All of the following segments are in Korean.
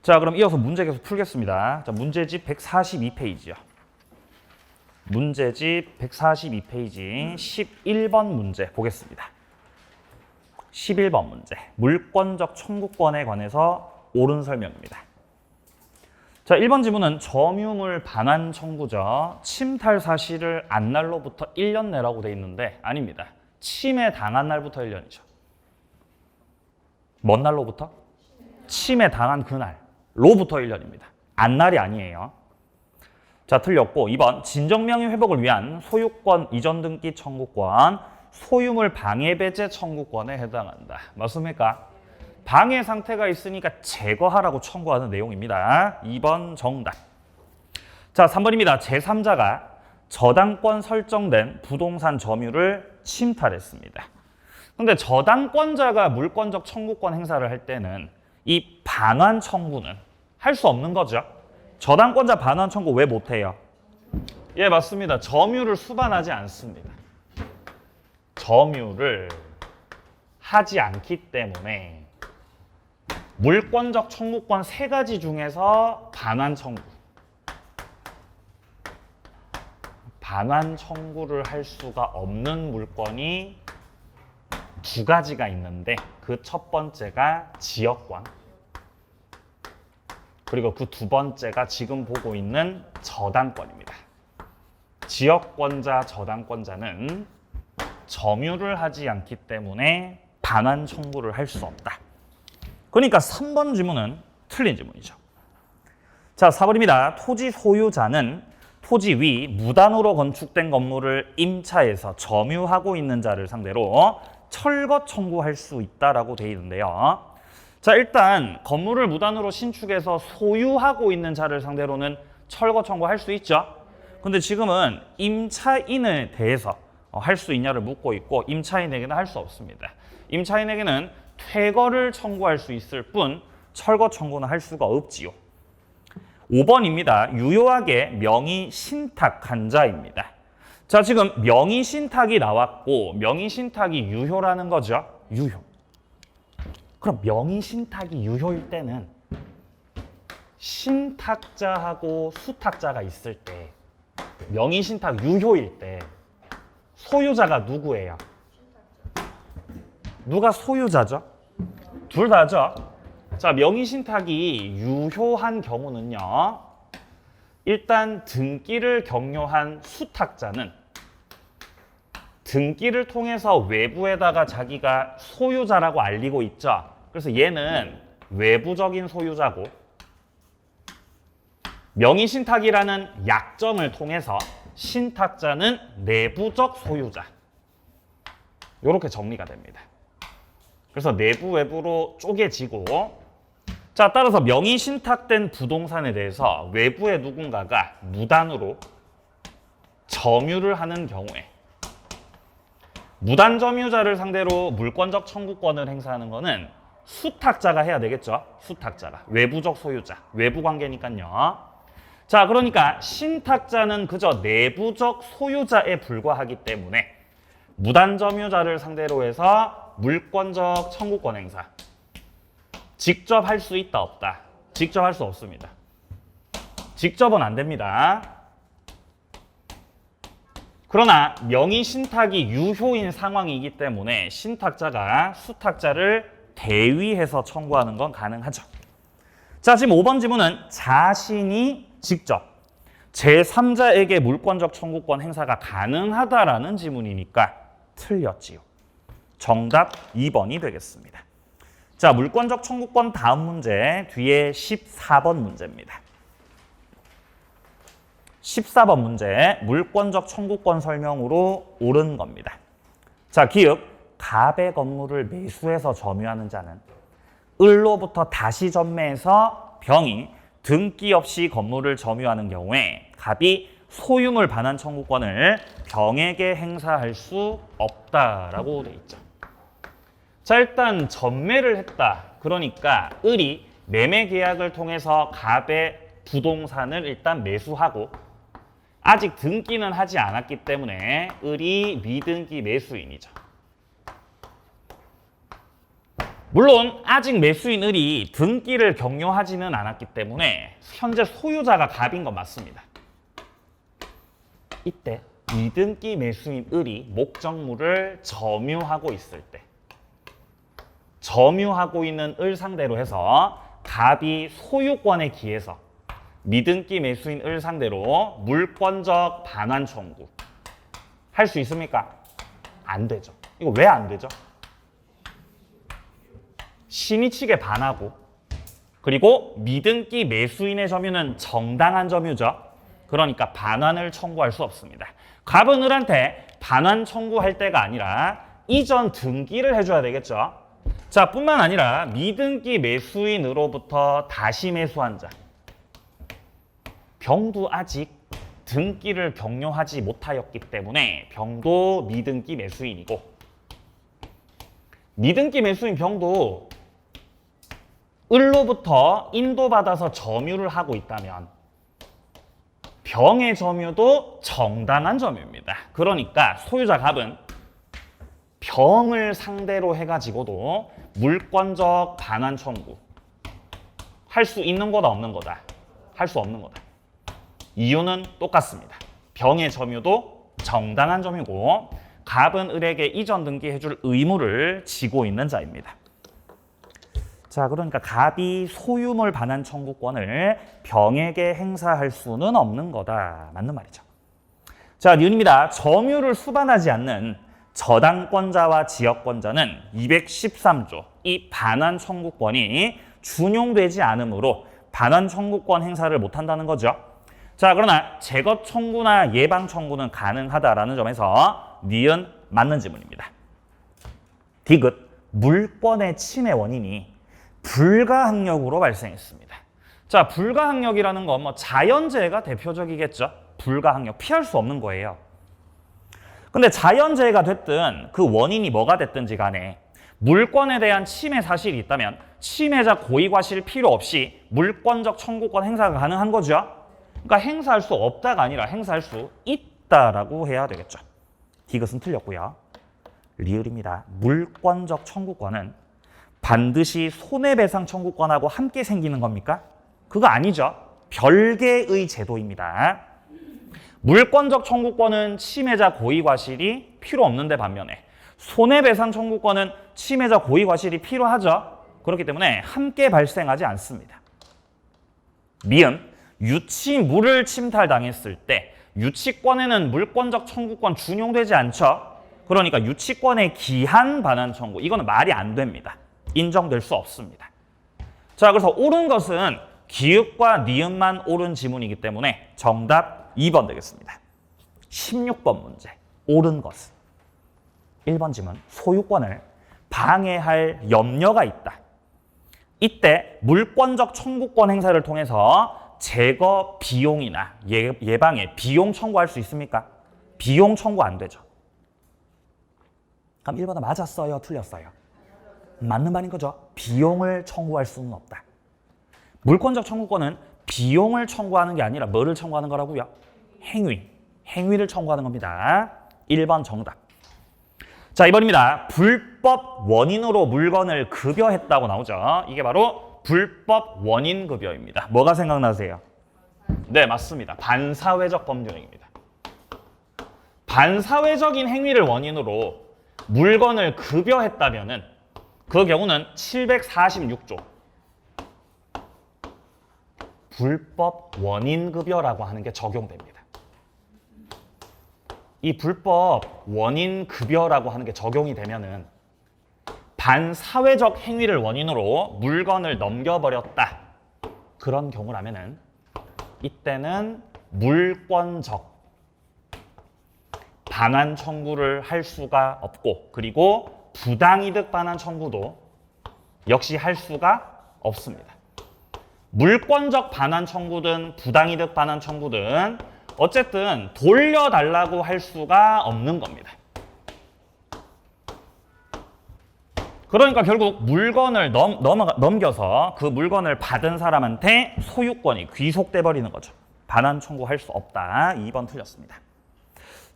자, 그럼 이어서 문제 계속 풀겠습니다. 자, 문제집 142페이지요. 문제집 142페이지 11번 문제 보겠습니다. 11번 문제. 물권적 청구권에 관해서 옳은 설명입니다. 자, 1번 지문은 점유물 반환 청구죠. 침탈 사실을 안 날로부터 1년 내라고 돼 있는데 아닙니다. 침해 당한 날부터 1년이죠. 뭔 날로부터? 침해 당한 그날로부터 1년입니다. 안 날이 아니에요. 자, 틀렸고 2번 진정명의 회복을 위한 소유권 이전 등기 청구권, 소유물 방해 배제 청구권에 해당한다. 맞습니까? 방해 상태가 있으니까 제거하라고 청구하는 내용입니다. 2번 정답. 자, 3번입니다. 제3자가 저당권 설정된 부동산 점유를 침탈했습니다. 근데 저당권자가 물권적 청구권 행사를 할 때는 이 반환 청구는 할 수 없는 거죠. 저당권자 반환 청구 왜 못해요? 예, 맞습니다. 점유를 수반하지 않습니다. 점유를 하지 않기 때문에 물권적 청구권 3가지 중에서 반환 청구를 할 수가 없는 물건이 2가지가 있는데 그 첫 번째가 지역권, 그리고 그 2번째가 지금 보고 있는 저당권입니다. 지역권자, 저당권자는 점유를 하지 않기 때문에 반환 청구를 할 수 없다. 그러니까 3번 지문은 틀린 지문이죠. 자, 4번입니다. 토지 소유자는 토지 위 무단으로 건축된 건물을 임차해서 점유하고 있는 자를 상대로 철거 청구할 수 있다라고 되어 있는데요. 자, 일단 건물을 무단으로 신축해서 소유하고 있는 자를 상대로는 철거 청구할 수 있죠. 근데 지금은 임차인에 대해서 할 수 있냐를 묻고 있고 임차인에게는 할 수 없습니다. 임차인에게는 퇴거를 청구할 수 있을 뿐 철거 청구는 할 수가 없지요. 5번입니다. 유효하게 명의 신탁한 자입니다. 자, 지금 명의 신탁이 나왔고 명의 신탁이 유효라는 거죠. 유효. 그럼 명의 신탁이 유효일 때는 신탁자하고 수탁자가 있을 때 명의 신탁 유효일 때 소유자가 누구예요? 누가 소유자죠? 둘 다죠. 자, 명의 신탁이 유효한 경우는요. 일단 등기를 경료한 수탁자는 등기를 통해서 외부에다가 자기가 소유자라고 알리고 있죠. 그래서 얘는 외부적인 소유자고 명의 신탁이라는 약정을 통해서 신탁자는 내부적 소유자. 이렇게 정리가 됩니다. 그래서 내부 외부로 쪼개지고, 자, 따라서 명의 신탁된 부동산에 대해서 외부의 누군가가 무단으로 점유를 하는 경우에 무단 점유자를 상대로 물권적 청구권을 행사하는 거는 수탁자가 해야 되겠죠. 수탁자가. 외부적 소유자. 외부 관계니까요. 자, 그러니까 신탁자는 그저 내부적 소유자에 불과하기 때문에 무단 점유자를 상대로 해서 물권적 청구권 행사. 직접 할 수 있다, 없다? 직접 할 수 없습니다. 직접은 안 됩니다. 그러나 명의 신탁이 유효인 상황이기 때문에 신탁자가 수탁자를 대위해서 청구하는 건 가능하죠. 자, 지금 5번 지문은 자신이 직접 제3자에게 물권적 청구권 행사가 가능하다라는 지문이니까 틀렸지요. 정답 2번이 되겠습니다. 자, 물권적 청구권 다음 문제 뒤에 14번 문제입니다. 14번 문제 물권적 청구권 설명으로 옳은 겁니다. 자, 기읍 갑의 건물을 매수해서 점유하는 자는 을로부터 다시 전매해서 병이 등기 없이 건물을 점유하는 경우에 갑이 소유물 반환 청구권을 병에게 행사할 수 없다라고 돼 있죠. 자, 일단 전매를 했다. 그러니까 을이 매매 계약을 통해서 갑의 부동산을 일단 매수하고 아직 등기는 하지 않았기 때문에 을이 미등기 매수인이죠. 물론 아직 매수인 을이 등기를 격려하지는 않았기 때문에 현재 소유자가 갑인 건 맞습니다. 이때 미등기 매수인 을이 목적물을 점유하고 있을 때 점유하고 있는 을 상대로 해서 갑이 소유권에 기해서 미등기 매수인 을 상대로 물권적 반환 청구 할 수 있습니까? 안 되죠. 이거 왜 안 되죠? 신의 측에 반하고 그리고 미등기 매수인의 점유는 정당한 점유죠. 그러니까 반환을 청구할 수 없습니다. 갑은 을한테 반환 청구할 때가 아니라 이전 등기를 해줘야 되겠죠. 자, 뿐만 아니라 미등기 매수인으로부터 다시 매수한 자 병도 아직 등기를 격려하지 못하였기 때문에 병도 미등기 매수인이고 미등기 매수인 병도 을로부터 인도받아서 점유를 하고 있다면 병의 점유도 정당한 점유입니다. 그러니까 소유자 갑은 병을 상대로 해가지고도 물권적 반환 청구 할 수 있는 거다 없는 거다? 할 수 없는 거다. 이유는 똑같습니다. 병의 점유도 정당한 점유고 갑은 을에게 이전 등기해줄 의무를 지고 있는 자입니다. 자, 그러니까 갑이 소유물 반환 청구권을 병에게 행사할 수는 없는 거다. 맞는 말이죠. 자, 니은입니다. 점유를 수반하지 않는 저당권자와 지역권자는 213조 이 반환 청구권이 준용되지 않으므로 반환 청구권 행사를 못한다는 거죠. 자, 그러나 제거 청구나 예방 청구는 가능하다라는 점에서 니은 맞는 지문입니다. 디귿 물권의 침해 원인이 불가항력으로 발생했습니다. 자, 불가항력이라는 건 뭐 자연재해가 대표적이겠죠. 불가항력, 피할 수 없는 거예요. 근데 자연재해가 됐든 그 원인이 뭐가 됐든지 간에 물권에 대한 침해 사실이 있다면 침해자 고의과실 필요 없이 물권적 청구권 행사가 가능한 거죠. 그러니까 행사할 수 없다가 아니라 행사할 수 있다라고 해야 되겠죠. 디귿은 틀렸고요. 리을입니다. 물권적 청구권은 반드시 손해배상 청구권하고 함께 생기는 겁니까? 그거 아니죠. 별개의 제도입니다. 물권적 청구권은 침해자 고의과실이 필요 없는데 반면에 손해배상 청구권은 침해자 고의과실이 필요하죠. 그렇기 때문에 함께 발생하지 않습니다. 미음, 유치물을 침탈당했을 때 유치권에는 물권적 청구권 준용되지 않죠. 그러니까 유치권의 기한 반환 청구, 이거는 말이 안 됩니다. 인정될 수 없습니다. 자, 그래서 옳은 것은 기읍과 니은만 옳은 지문이기 때문에 정답 2번 되겠습니다. 16번 문제, 옳은 것은 1번 지문, 소유권을 방해할 염려가 있다. 이때 물권적 청구권 행사를 통해서 제거 비용이나 예방에 비용 청구할 수 있습니까? 비용 청구 안 되죠. 그럼 1번은 맞았어요? 틀렸어요? 맞는 말인 거죠. 비용을 청구할 수는 없다. 물권적 청구권은 비용을 청구하는 게 아니라 뭐를 청구하는 거라고요? 행위를 청구하는 겁니다. 1번 정답. 자, 2번입니다. 불법 원인으로 물건을 급여했다고 나오죠. 이게 바로 불법 원인 급여입니다. 뭐가 생각나세요? 네, 맞습니다. 반사회적 법률행위입니다. 반사회적인 행위를 원인으로 물건을 급여했다면은 그 경우는 746조 불법 원인급여라고 하는 게 적용됩니다. 이 불법 원인급여라고 하는 게 적용이 되면은 반사회적 행위를 원인으로 물건을 넘겨버렸다. 그런 경우라면은 이때는 물권적 반환 청구를 할 수가 없고, 그리고 부당이득 반환 청구도 역시 할 수가 없습니다. 물권적 반환 청구든 부당이득 반환 청구든 어쨌든 돌려달라고 할 수가 없는 겁니다. 그러니까 결국 물건을 넘겨서 그 물건을 받은 사람한테 소유권이 귀속돼 버리는 거죠. 반환 청구할 수 없다. 2번 틀렸습니다.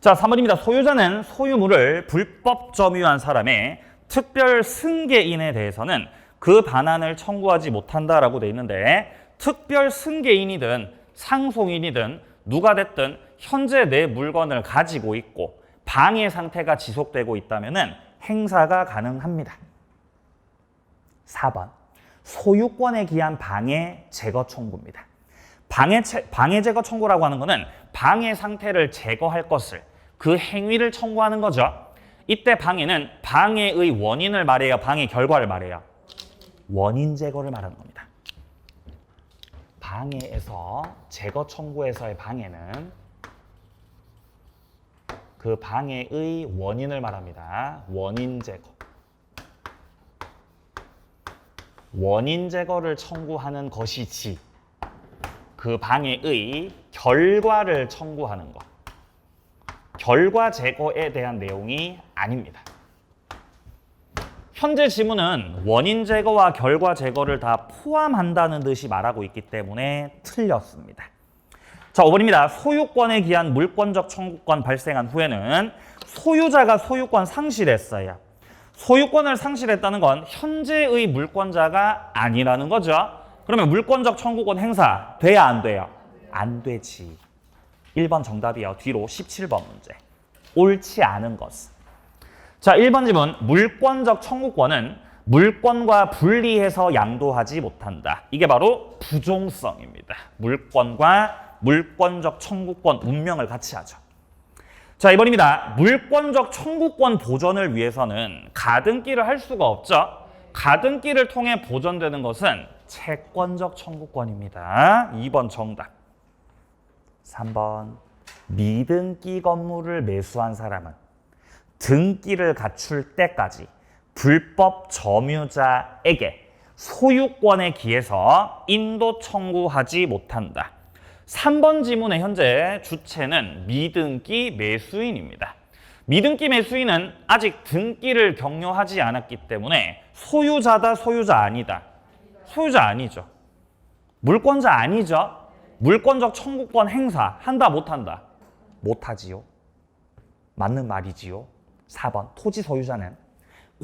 자, 3번입니다. 소유자는 소유물을 불법 점유한 사람의 특별 승계인에 대해서는 그 반환을 청구하지 못한다라고 돼 있는데 특별 승계인이든 상속인이든 누가 됐든 현재 내 물건을 가지고 있고 방해 상태가 지속되고 있다면 행사가 가능합니다. 4번 소유권에 기한 방해 제거 청구입니다. 방해 제거 청구라고 하는 것은 방해 상태를 제거할 것을 그 행위를 청구하는 거죠. 이때 방해는 방해의 원인을 말해요, 방해 결과를 말해요. 원인 제거를 말하는 겁니다. 방해에서 제거 청구에서의 방해는 그 방해의 원인을 말합니다. 원인 제거. 원인 제거를 청구하는 것이지 그 방해의 결과를 청구하는 것. 결과 제거에 대한 내용이 아닙니다. 현재 지문은 원인 제거와 결과 제거를 다 포함한다는 듯이 말하고 있기 때문에 틀렸습니다. 자, 5번입니다. 소유권에 기한 물권적 청구권 발생한 후에는 소유자가 소유권 상실했어요. 소유권을 상실했다는 건 현재의 물권자가 아니라는 거죠. 그러면 물권적 청구권 행사 돼야 안 돼요? 안 되지. 1번 정답이요. 뒤로 17번 문제. 옳지 않은 것은. 자, 1번 지문. 물권적 청구권은 물권과 분리해서 양도하지 못한다. 이게 바로 부종성입니다. 물권과 물권적 청구권 운명을 같이 하죠. 자, 2번입니다. 물권적 청구권 보전을 위해서는 가등기를 할 수가 없죠. 가등기를 통해 보전되는 것은 채권적 청구권입니다. 2번 정답. 3번 미등기 건물을 매수한 사람은 등기를 갖출 때까지 불법 점유자에게 소유권에 기해서 인도 청구하지 못한다. 3번 지문의 현재 주체는 미등기 매수인입니다. 미등기 매수인은 아직 등기를 격려하지 않았기 때문에 소유자다, 소유자 아니다. 소유자 아니죠. 물권자 아니죠. 물권적 청구권 행사 한다, 못한다? 못하지요. 맞는 말이지요. 4번 토지 소유자는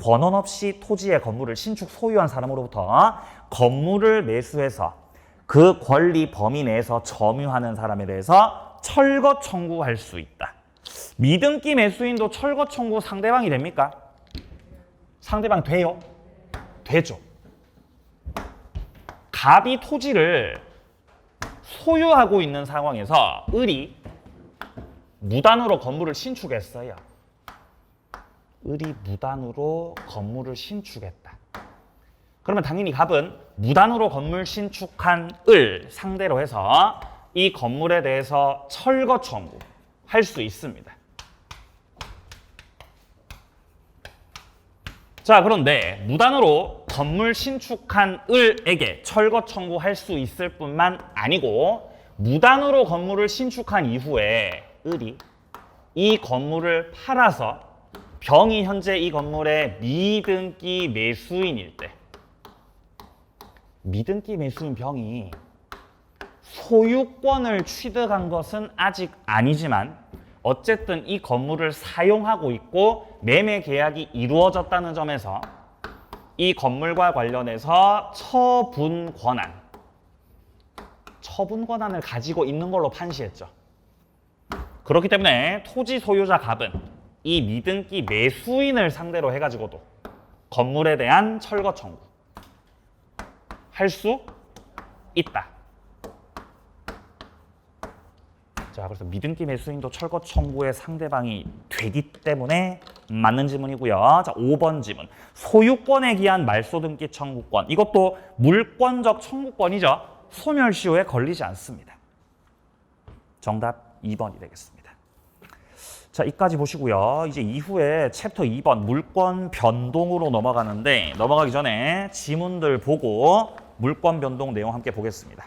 권한 없이 토지의 건물을 신축 소유한 사람으로부터 건물을 매수해서 그 권리 범위 내에서 점유하는 사람에 대해서 철거 청구할 수 있다. 미등기 매수인도 철거 청구 상대방이 됩니까? 상대방 돼요? 되죠. 갑이 토지를 소유하고 있는 상황에서 을이 무단으로 건물을 신축했어요. 을이 무단으로 건물을 신축했다. 그러면 당연히 갑은 무단으로 건물 신축한 을 상대로 해서 이 건물에 대해서 철거 청구할 수 있습니다. 자, 그런데 무단으로 건물 신축한 을에게 철거 청구할 수 있을 뿐만 아니고 무단으로 건물을 신축한 이후에 을이 이 건물을 팔아서 병이 현재 이 건물의 미등기 매수인일 때 미등기 매수인 병이 소유권을 취득한 것은 아직 아니지만 어쨌든 이 건물을 사용하고 있고 매매 계약이 이루어졌다는 점에서 이 건물과 관련해서 처분 권한을 가지고 있는 걸로 판시했죠. 그렇기 때문에 토지 소유자 갑은 이 미등기 매수인을 상대로 해가지고도 건물에 대한 철거 청구 할 수 있다. 자, 그래서 미등기 매수인도 철거 청구의 상대방이 되기 때문에 맞는 지문이고요. 자, 5번 지문. 소유권에 기한 말소등기 청구권. 이것도 물권적 청구권이죠. 소멸시효에 걸리지 않습니다. 정답 2번이 되겠습니다. 자, 이까지 보시고요. 이제 이후에 챕터 2번 물권 변동으로 넘어가는데 넘어가기 전에 지문들 보고 물권 변동 내용 함께 보겠습니다.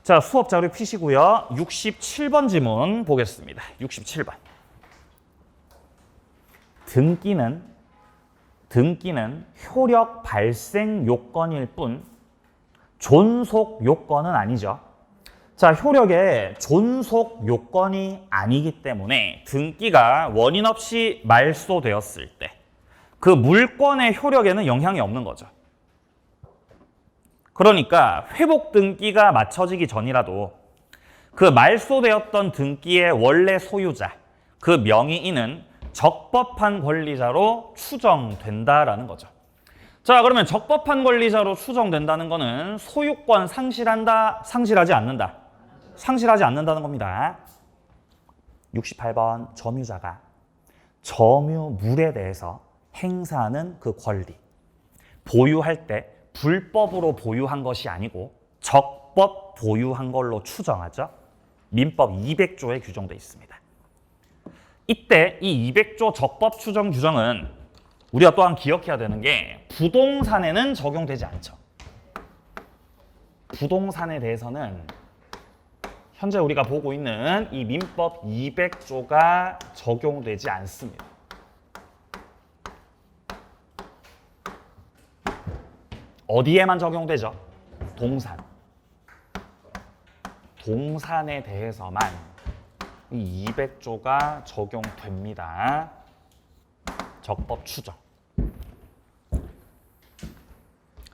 자, 수업 자료 피시고요. 67번 지문 보겠습니다. 67번. 등기는 효력 발생 요건일 뿐 존속 요건은 아니죠. 자, 효력의 존속 요건이 아니기 때문에 등기가 원인 없이 말소되었을 때 그 물권의 효력에는 영향이 없는 거죠. 그러니까 회복 등기가 마쳐지기 전이라도 그 말소되었던 등기의 원래 소유자, 그 명의인은 적법한 권리자로 추정된다라는 거죠. 자, 그러면 적법한 권리자로 추정된다는 거는 소유권 상실한다, 상실하지 않는다? 상실하지 않는다는 겁니다. 68번 점유자가 점유물에 대해서 행사하는 그 권리, 보유할 때 불법으로 보유한 것이 아니고 적법 보유한 걸로 추정하죠. 민법 200조에 규정되어 있습니다. 이때 이 200조 적법 추정 규정은 우리가 또한 기억해야 되는 게 부동산에는 적용되지 않죠. 부동산에 대해서는 현재 우리가 보고 있는 이 민법 200조가 적용되지 않습니다. 어디에만 적용되죠? 동산. 동산에 대해서만 이 200조가 적용됩니다. 적법 추정.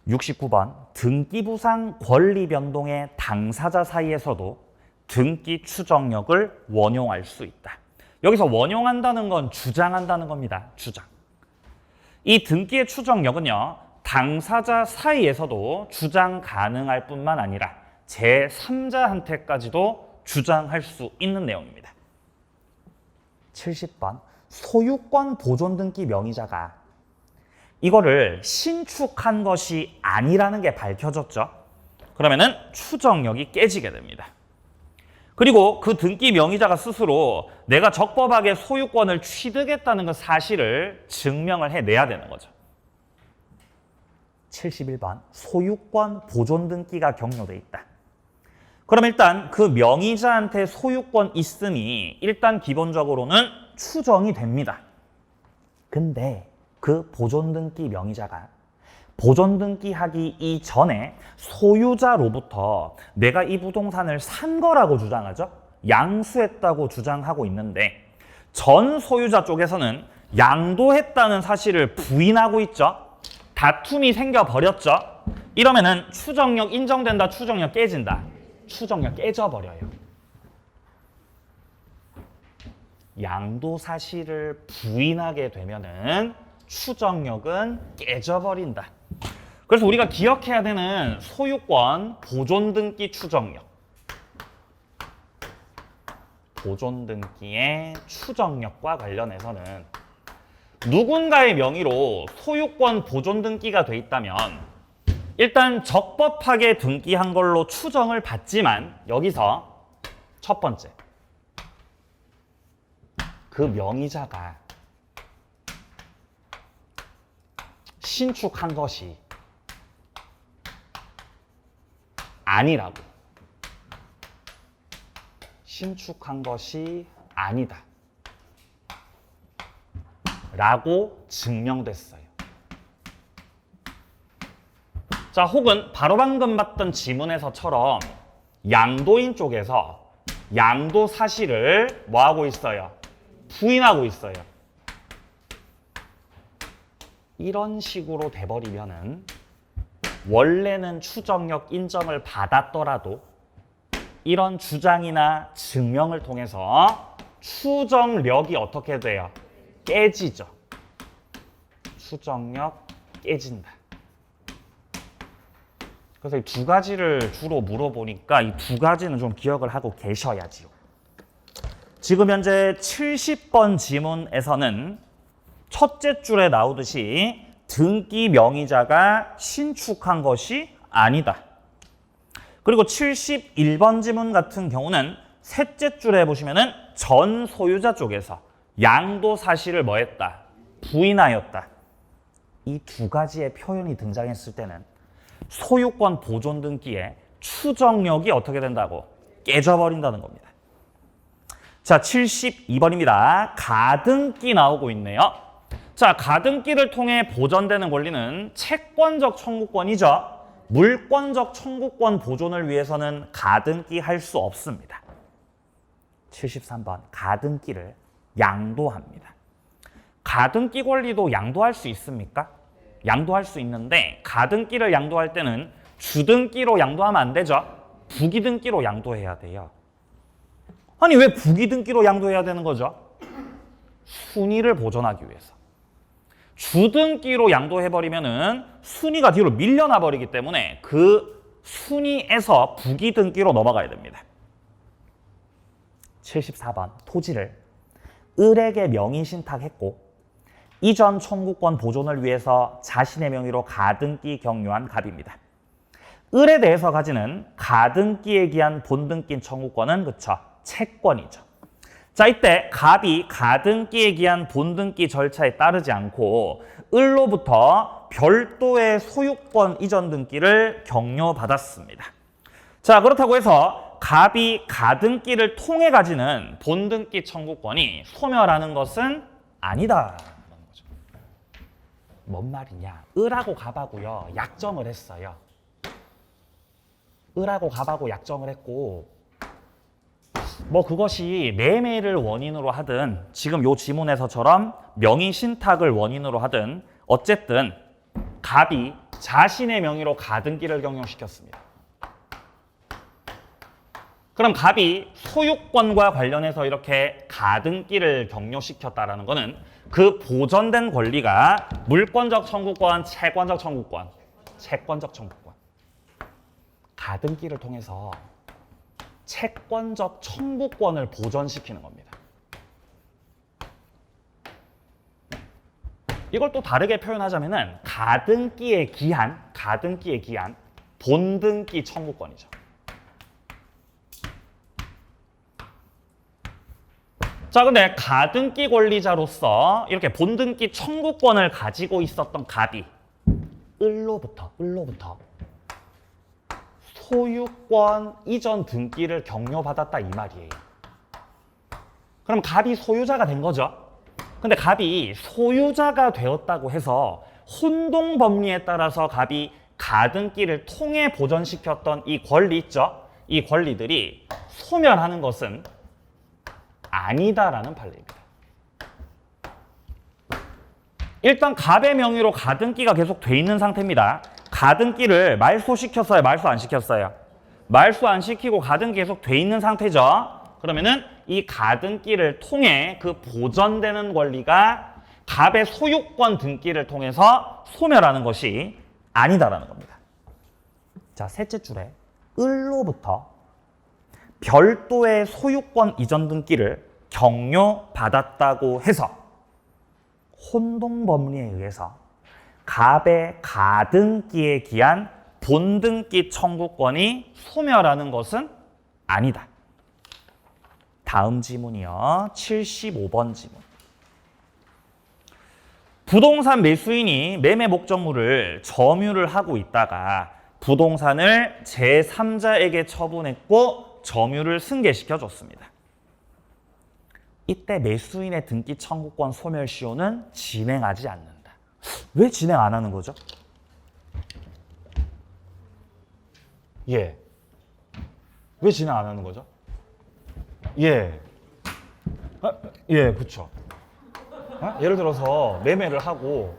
69번 등기부상 권리 변동의 당사자 사이에서도 등기 추정력을 원용할 수 있다. 여기서 원용한다는 건 주장한다는 겁니다. 주장. 이 등기의 추정력은요, 당사자 사이에서도 주장 가능할 뿐만 아니라 제3자한테까지도 주장할 수 있는 내용입니다. 70번 소유권 보존 등기 명의자가 이거를 신축한 것이 아니라는 게 밝혀졌죠. 그러면은 추정력이 깨지게 됩니다. 그리고 그 등기 명의자가 스스로 내가 적법하게 소유권을 취득했다는 그 사실을 증명을 해내야 되는 거죠. 71번 소유권 보존 등기가 격려돼 있다. 그럼 일단 그 명의자한테 소유권 있음이 일단 기본적으로는 추정이 됩니다. 근데 그 보존 등기 명의자가 보존 등기하기 이전에 소유자로부터 내가 이 부동산을 산 거라고 주장하죠. 양수했다고 주장하고 있는데 전 소유자 쪽에서는 양도했다는 사실을 부인하고 있죠. 다툼이 생겨버렸죠. 이러면은 추정력 인정된다, 추정력 깨진다. 추정력 깨져버려요. 양도 사실을 부인하게 되면은 추정력은 깨져버린다. 그래서 우리가 기억해야 되는 소유권 보존 등기 추정력. 보존 등기의 추정력과 관련해서는 누군가의 명의로 소유권 보존 등기가 돼 있다면 일단 적법하게 등기한 걸로 추정을 받지만 여기서 첫 번째, 그 명의자가 신축한 것이 아니라고, 신축한 것이 아니다 라고 증명됐어요. 자, 혹은 바로 방금 봤던 지문에서처럼 양도인 쪽에서 양도 사실을 뭐하고 있어요? 부인하고 있어요. 이런 식으로 돼버리면은 원래는 추정력 인정을 받았더라도 이런 주장이나 증명을 통해서 추정력이 어떻게 돼요? 깨지죠. 추정력 깨진다. 그래서 이 두 가지를 주로 물어보니까 이 두 가지는 좀 기억을 하고 계셔야지요. 지금 현재 70번 지문에서는 첫째 줄에 나오듯이 등기 명의자가 신축한 것이 아니다. 그리고 71번 지문 같은 경우는 셋째 줄에 보시면은 전 소유자 쪽에서 양도 사실을 뭐 했다? 부인하였다. 이 두 가지의 표현이 등장했을 때는 소유권 보존 등기의 추정력이 어떻게 된다고? 깨져버린다는 겁니다. 자, 72번입니다. 가등기 나오고 있네요. 자, 가등기를 통해 보전되는 권리는 채권적 청구권이죠. 물권적 청구권 보존을 위해서는 가등기 할 수 없습니다. 73번 가등기를 양도합니다. 가등기 권리도 양도할 수 있습니까? 양도할 수 있는데 가등기를 양도할 때는 주등기로 양도하면 안 되죠. 부기등기로 양도해야 돼요. 아니 왜 부기등기로 양도해야 되는 거죠? 순위를 보존하기 위해서. 주등기로 양도해버리면은 순위가 뒤로 밀려나 버리기 때문에 그 순위에서 부기등기로 넘어가야 됩니다. 74번 토지를 을에게 명의신탁했고 이전 청구권 보존을 위해서 자신의 명의로 가등기 경유한 갑입니다. 을에 대해서 가지는 가등기에 기한 본등기 청구권은 그쵸? 채권이죠. 자, 이때 갑이 가등기에 기한 본등기 절차에 따르지 않고 을로부터 별도의 소유권 이전 등기를 경료받았습니다. 자, 그렇다고 해서 갑이 가등기를 통해 가지는 본등기 청구권이 소멸하는 것은 아니다. 뭔 말이냐? 을하고 갑하고요 약정을 했어요. 을하고 갑하고 약정을 했고 뭐 그것이 매매를 원인으로 하든 지금 요 지문에서처럼 명의신탁을 원인으로 하든 어쨌든 갑이 자신의 명의로 가등기를 경영시켰습니다. 그럼 갑이 소유권과 관련해서 이렇게 가등기를 경료시켰다라는 거는 그 보전된 권리가 물권적 청구권, 채권적 청구권, 채권적 청구권. 가등기를 통해서 채권적 청구권을 보전시키는 겁니다. 이걸 또 다르게 표현하자면은 가등기에 기한 본등기 청구권이죠. 자, 근데 가등기 권리자로서 이렇게 본등기 청구권을 가지고 있었던 갑이 을로부터 소유권 이전 등기를 경료받았다 이 말이에요. 그럼 갑이 소유자가 된 거죠. 근데 갑이 소유자가 되었다고 해서 혼동법리에 따라서 갑이 가등기를 통해 보전시켰던 이 권리 있죠. 이 권리들이 소멸하는 것은 아니다라는 판례입니다. 일단 갑의 명의로 가등기가 계속 돼 있는 상태입니다. 가등기를 말소시켰어요? 말소 안 시켰어요? 말소 안 시키고 가등기 계속 돼 있는 상태죠. 그러면은 이 가등기를 통해 그 보전되는 권리가 갑의 소유권 등기를 통해서 소멸하는 것이 아니다라는 겁니다. 자, 셋째 줄에 을로부터 별도의 소유권 이전 등기를 경료받았다고 해서 혼동법리에 의해서 갑의 가등기에 기한 본등기 청구권이 소멸하는 것은 아니다. 다음 지문이요. 75번 지문. 부동산 매수인이 매매 목적물을 점유를 하고 있다가 부동산을 제3자에게 처분했고 점유를 승계시켜 줬습니다. 이때 매수인의 등기 청구권 소멸 시효는 진행하지 않는다. 왜 진행 안 하는 거죠? 예. 왜 진행 안 하는 거죠? 예. 예, 그렇죠. 예를 들어서 매매를 하고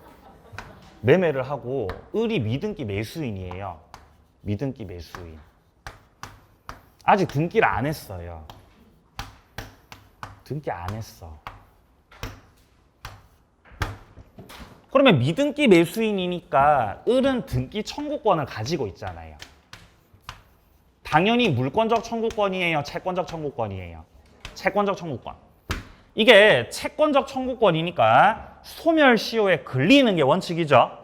을이 미등기 매수인이에요. 미등기 매수인. 아직 등기를 안 했어요. 등기 안 했어. 그러면 미등기 매수인이니까 을은 등기 청구권을 가지고 있잖아요. 당연히 물권적 청구권이에요? 채권적 청구권이에요? 채권적 청구권. 이게 채권적 청구권이니까 소멸시효에 걸리는 게 원칙이죠.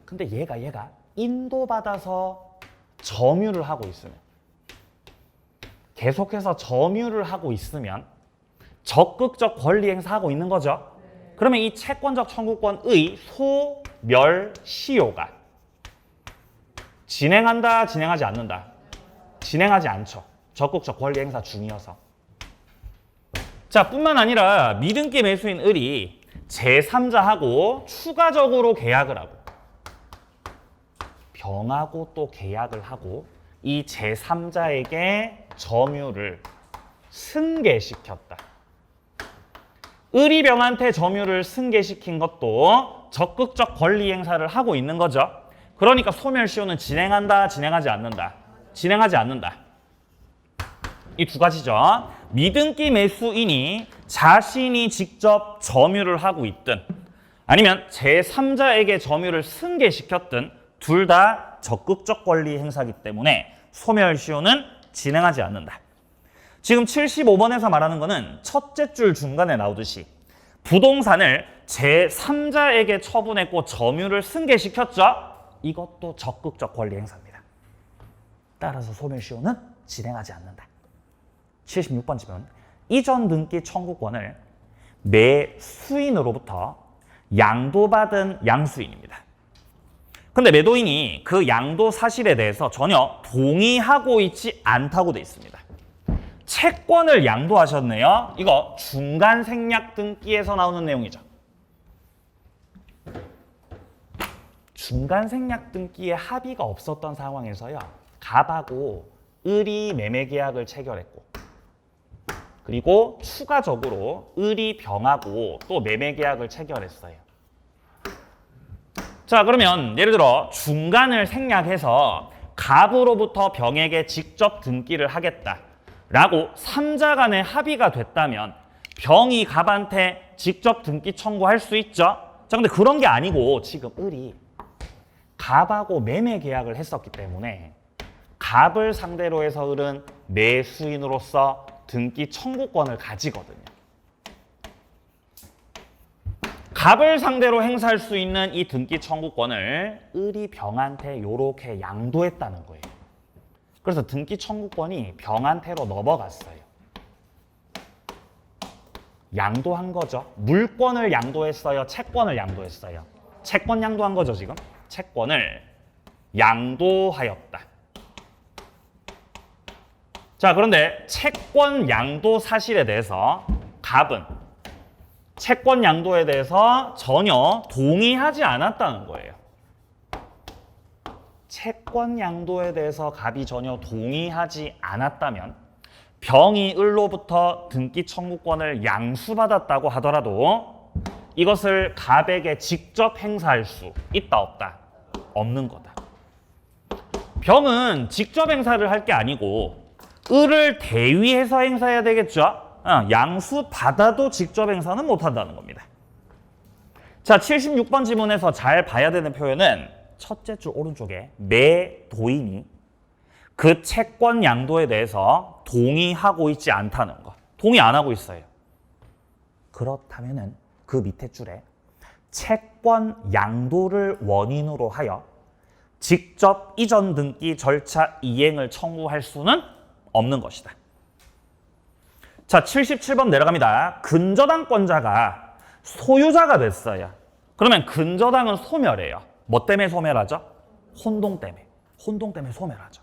근데 얘가 인도받아서 점유를 하고 있으면, 계속해서 점유를 하고 있으면 적극적 권리 행사하고 있는 거죠. 그러면 이 채권적 청구권의 소멸시효가 진행한다, 진행하지 않는다? 진행하지 않죠. 적극적 권리 행사 중이어서. 자, 뿐만 아니라 미등기 매수인 을이 제3자하고 추가적으로 계약을 하고 병하고 또 계약을 하고 이 제3자에게 점유를 승계시켰다. 을이 병한테 점유를 승계시킨 것도 적극적 권리 행사를 하고 있는 거죠. 그러니까 소멸시효는 진행한다, 진행하지 않는다. 진행하지 않는다. 이 두 가지죠. 미등기 매수인이 자신이 직접 점유를 하고 있든 아니면 제3자에게 점유를 승계시켰든 둘 다 적극적 권리 행사이기 때문에 소멸시효는 진행하지 않는다. 지금 75번에서 말하는 거는 첫째 줄 중간에 나오듯이 부동산을 제3자에게 처분했고 점유를 승계시켰죠. 이것도 적극적 권리 행사입니다. 따라서 소멸시효는 진행하지 않는다. 76번 질문. 이전 등기 청구권을 매수인으로부터 양도받은 양수인입니다. 근데 매도인이 그 양도 사실에 대해서 전혀 동의하고 있지 않다고 돼 있습니다. 채권을 양도하셨네요. 이거 중간 생략 등기에서 나오는 내용이죠. 중간 생략 등기에 합의가 없었던 상황에서요. 갑하고 을이 매매 계약을 체결했고 그리고 추가적으로 을이 병하고 또 매매 계약을 체결했어요. 자, 그러면 예를 들어 중간을 생략해서 갑으로부터 병에게 직접 등기를 하겠다라고 3자 간의 합의가 됐다면 병이 갑한테 직접 등기 청구할 수 있죠. 자, 근데 그런 게 아니고 지금 을이 갑하고 매매 계약을 했었기 때문에 갑을 상대로 해서 을은 매수인으로서 등기 청구권을 가지거든요. 갑을 상대로 행사할 수 있는 이 등기 청구권을 을이 병한테 이렇게 양도했다는 거예요. 그래서 등기 청구권이 병한테로 넘어갔어요. 양도한 거죠. 물권을 양도했어요? 채권을 양도했어요? 채권 양도한 거죠, 지금? 채권을 양도하였다. 자, 그런데 채권 양도 사실에 대해서 갑은 채권 양도에 대해서 전혀 동의하지 않았다는 거예요. 채권 양도에 대해서 갑이 전혀 동의하지 않았다면 병이 을로부터 등기 청구권을 양수받았다고 하더라도 이것을 갑에게 직접 행사할 수 있다 없다? 없는 거다. 병은 직접 행사를 할 게 아니고 을을 대위해서 행사해야 되겠죠? 양수 받아도 직접 행사는 못한다는 겁니다. 자, 76번 지문에서 잘 봐야 되는 표현은 첫째 줄 오른쪽에 매도인이 그 채권 양도에 대해서 동의하고 있지 않다는 거. 동의 안 하고 있어요. 그렇다면은 그 밑에 줄에 채권 양도를 원인으로 하여 직접 이전 등기 절차 이행을 청구할 수는 없는 것이다. 자, 77번 내려갑니다. 근저당권자가 소유자가 됐어요. 그러면 근저당은 소멸해요. 뭐 때문에 소멸하죠? 혼동 때문에. 혼동 때문에 소멸하죠.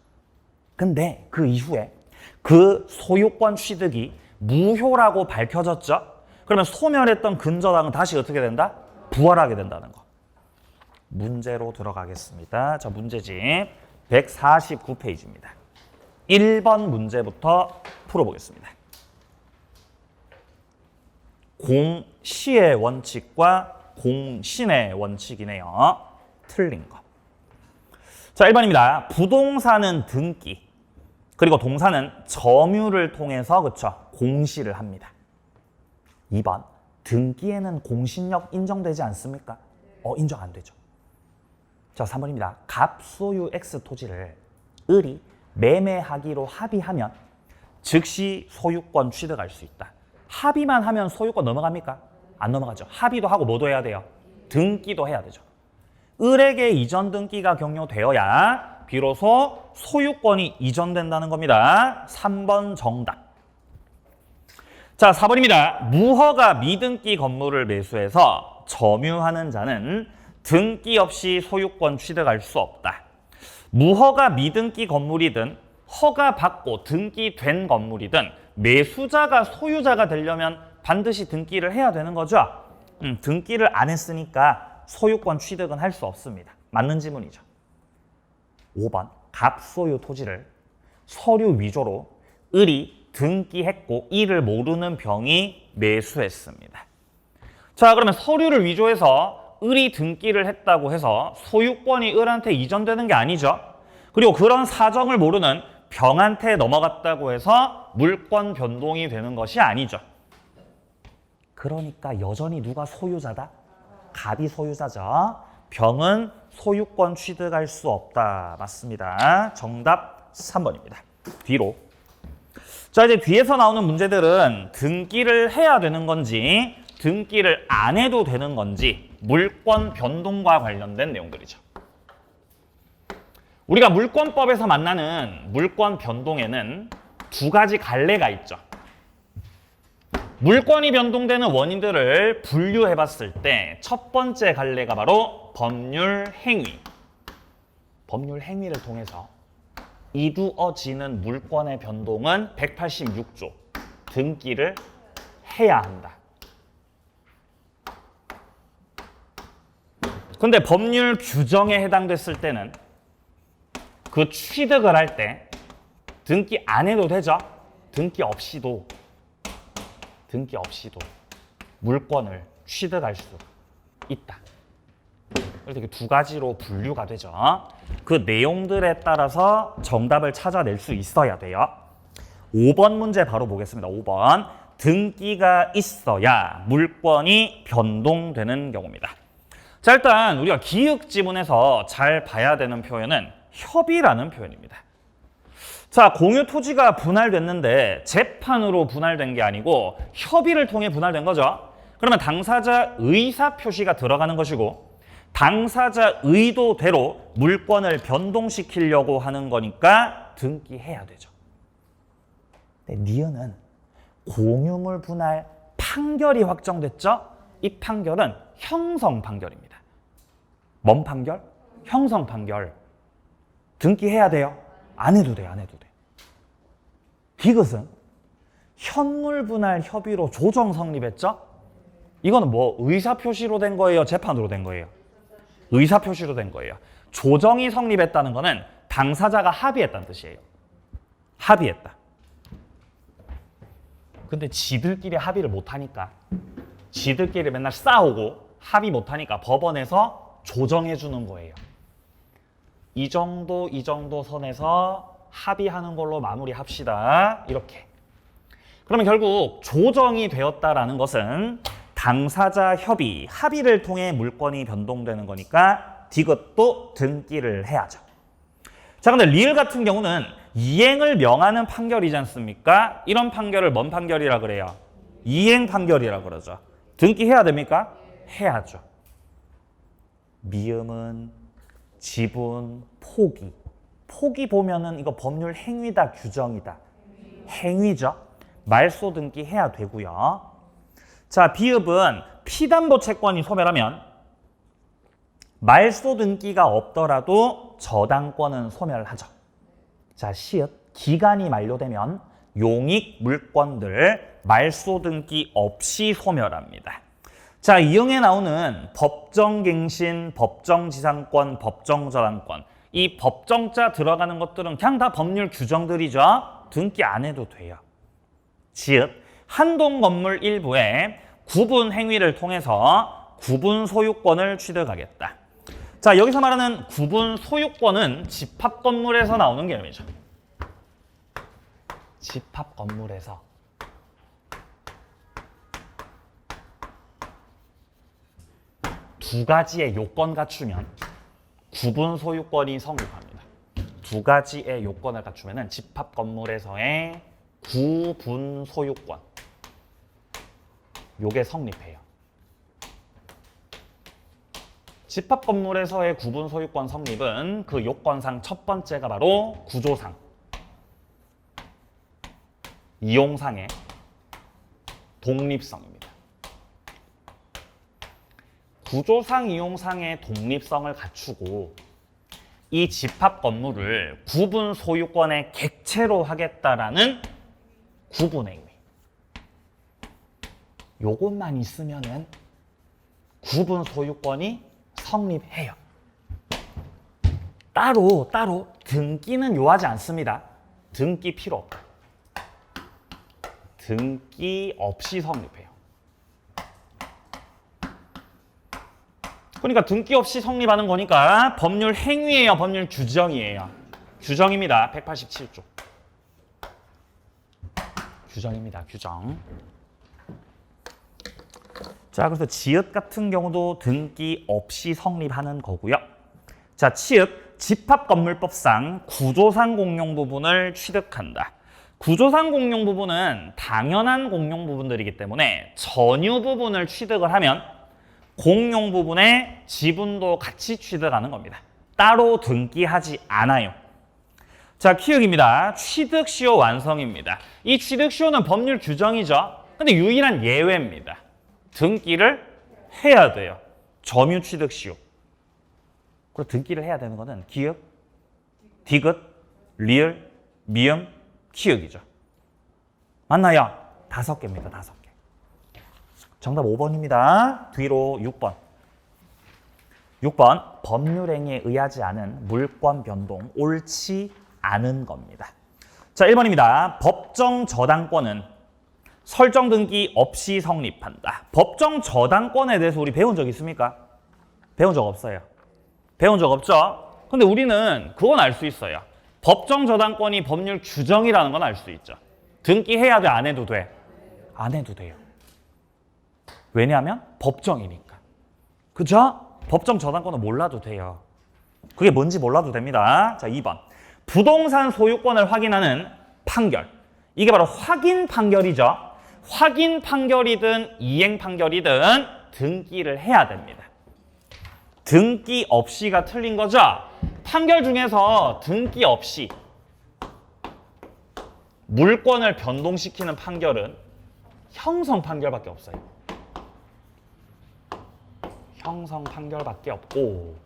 근데 그 이후에 그 소유권 취득이 무효라고 밝혀졌죠? 그러면 소멸했던 근저당은 다시 어떻게 된다? 부활하게 된다는 거. 문제로 들어가겠습니다. 자, 문제집 149페이지입니다. 1번 문제부터 풀어보겠습니다. 공시의 원칙과 공신의 원칙이네요. 틀린 거. 자, 1번입니다. 부동산은 등기, 그리고 동사는 점유를 통해서 그쵸 공시를 합니다. 2번, 등기에는 공신력 인정되지 않습니까? 인정 안 되죠. 자, 3번입니다. 갑소유 X 토지를 을이 매매하기로 합의하면 즉시 소유권 취득할 수 있다. 합의만 하면 소유권 넘어갑니까? 안 넘어가죠. 합의도 하고 뭐도 해야 돼요? 등기도 해야 되죠. 을에게 이전 등기가 격려되어야 비로소 소유권이 이전된다는 겁니다. 3번 정답. 자, 4번입니다. 무허가 미등기 건물을 매수해서 점유하는 자는 등기 없이 소유권 취득할 수 없다. 무허가 미등기 건물이든 허가 받고 등기된 건물이든 매수자가 소유자가 되려면 반드시 등기를 해야 되는 거죠. 등기를 안 했으니까 소유권 취득은 할 수 없습니다. 맞는 지문이죠. 5번 갑소유 토지를 서류 위조로 을이 등기했고 이를 모르는 병이 매수했습니다. 자, 그러면 서류를 위조해서 을이 등기를 했다고 해서 소유권이 을한테 이전되는 게 아니죠. 그리고 그런 사정을 모르는 병한테 넘어갔다고 해서 물권 변동이 되는 것이 아니죠. 그러니까 여전히 누가 소유자다? 갑이 소유자죠. 병은 소유권 취득할 수 없다. 맞습니다. 정답 3번입니다. 뒤로. 자, 이제 뒤에서 나오는 문제들은 등기를 해야 되는 건지 등기를 안 해도 되는 건지 물권 변동과 관련된 내용들이죠. 우리가 물권법에서 만나는 물권 변동에는 두 가지 갈래가 있죠. 물권이 변동되는 원인들을 분류해 봤을 때 첫 번째 갈래가 바로 법률 행위. 법률 행위를 통해서 이루어지는 물권의 변동은 186조 등기를 해야 한다. 근데 법률 규정에 해당됐을 때는 그 취득을 할 때 등기 안 해도 되죠? 등기 없이도 물권을 취득할 수 있다. 이렇게 두 가지로 분류가 되죠. 그 내용들에 따라서 정답을 찾아낼 수 있어야 돼요. 5번 문제 바로 보겠습니다. 5번. 등기가 있어야 물권이 변동되는 경우입니다. 자, 일단 우리가 기역 지문에서 잘 봐야 되는 표현은 협의라는 표현입니다. 자, 공유 토지가 분할됐는데 재판으로 분할된 게 아니고 협의를 통해 분할된 거죠. 그러면 당사자 의사 표시가 들어가는 것이고 당사자 의도대로 물권을 변동시키려고 하는 거니까 등기해야 되죠. 근데 니은은 공유물 분할 판결이 확정됐죠? 이 판결은 형성 판결입니다. 뭔 판결? 형성 판결. 등기해야 돼요? 안 해도 돼요? 안 해도 돼요? 이것은 현물 분할 협의로 조정 성립했죠? 이거는 뭐 의사표시로 된 거예요? 재판으로 된 거예요? 의사표시로 된 거예요. 조정이 성립했다는 거는 당사자가 합의했다는 뜻이에요. 합의했다. 근데 지들끼리 합의를 못하니까 지들끼리 맨날 싸우고 합의 못하니까 법원에서 조정해 주는 거예요. 이 정도 선에서 합의하는 걸로 마무리합시다. 이렇게. 그러면 결국 조정이 되었다라는 것은 당사자 협의, 합의를 통해 물권이 변동되는 거니까 디귿도 등기를 해야죠. 자, 근데 리을 같은 경우는 이행을 명하는 판결이지 않습니까? 이런 판결을 뭔 판결이라 그래요? 이행 판결이라 그러죠. 등기해야 됩니까? 해야죠. 미음은 지분, 포기. 포기 보면은 이거 법률 행위다, 규정이다. 행위죠. 말소 등기해야 되고요. 자, 비읍은 피담보 채권이 소멸하면 말소 등기가 없더라도 저당권은 소멸하죠. 자, 시읒 기간이 만료되면 용익 물권들 말소 등기 없이 소멸합니다. 자, 이응에 나오는 법정갱신, 법정지상권, 법정저당권 이 법정자 들어가는 것들은 그냥 다 법률 규정들이죠. 등기 안 해도 돼요. 지읒 한동 건물 일부에 구분 행위를 통해서 구분 소유권을 취득하겠다. 자, 여기서 말하는 구분 소유권은 집합 건물에서 나오는 개념이죠. 집합 건물에서 두 가지의 요건 갖추면 구분 소유권이 성립합니다. 두 가지의 요건을 갖추면 집합 건물에서의 구분 소유권 요게 성립해요. 집합 건물에서의 구분 소유권 성립은 그 요건상 첫 번째가 바로 구조상, 이용상의 독립성입니다. 구조상, 이용상의 독립성을 갖추고 이 집합 건물을 구분 소유권의 객체로 하겠다라는 구분행위. 요것만 있으면은 구분 소유권이 성립해요. 따로 등기는 요하지 않습니다. 등기 필요 없다. 등기 없이 성립해요. 그러니까 등기 없이 성립하는 거니까 법률 행위예요, 법률 규정이에요. 규정입니다. 187조. 규정입니다. 규정. 자, 그래서 지읒 같은 경우도 등기 없이 성립하는 거고요. 자, 치읓 집합건물법상 구조상 공용 부분을 취득한다. 구조상 공용 부분은 당연한 공용 부분들이기 때문에 전유 부분을 취득을 하면 공용 부분의 지분도 같이 취득하는 겁니다. 따로 등기하지 않아요. 자, 키읔입니다. 취득시효 완성입니다. 이 취득시효는 법률 규정이죠. 근데 유일한 예외입니다. 등기를 해야 돼요. 점유 취득시효. 그리고 등기를 해야 되는 거는 기역, 디귿, 리을, 미음, 키읔이죠. 맞나요? 5개입니다. 5개. 정답 5번입니다. 뒤로 6번. 6번. 법률행위에 의하지 않은 물권 변동 옳지 않은 겁니다. 자, 1번입니다. 법정 저당권은 설정 등기 없이 성립한다. 법정 저당권에 대해서 우리 배운 적 있습니까? 배운 적 없어요. 배운 적 없죠? 근데 우리는 그건 알 수 있어요. 법정 저당권이 법률 규정이라는 건 알 수 있죠. 등기해야 돼, 안 해도 돼? 안 해도 돼요. 왜냐하면 법정이니까. 그죠? 법정 저당권은 몰라도 돼요. 그게 뭔지 몰라도 됩니다. 자, 2번. 부동산 소유권을 확인하는 판결. 이게 바로 확인 판결이죠. 확인 판결이든 이행 판결이든 등기를 해야 됩니다. 등기 없이가 틀린 거죠? 판결 중에서 등기 없이 물권을 변동시키는 판결은 형성 판결밖에 없어요. 형성 판결밖에 없고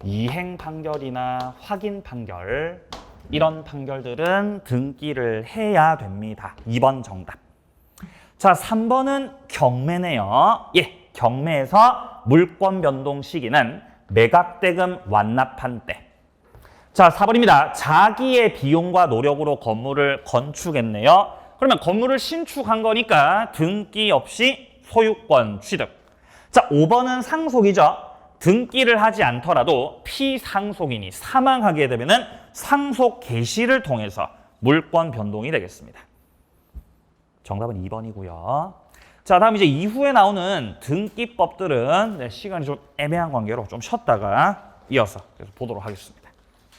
이행 판결이나 확인 판결 이런 판결들은 등기를 해야 됩니다. 2번 정답. 자, 3번은 경매네요. 예, 경매에서 물권 변동 시기는 매각대금 완납한 때. 자, 4번입니다. 자기의 비용과 노력으로 건물을 건축했네요. 그러면 건물을 신축한 거니까 등기 없이 소유권 취득. 자, 5번은 상속이죠. 등기를 하지 않더라도 피상속인이 사망하게 되면은 상속 개시를 통해서 물권 변동이 되겠습니다. 정답은 2번이고요. 자, 다음 이제 이후에 나오는 등기법들은 시간이 좀 애매한 관계로 좀 쉬었다가 이어서 계속 보도록 하겠습니다.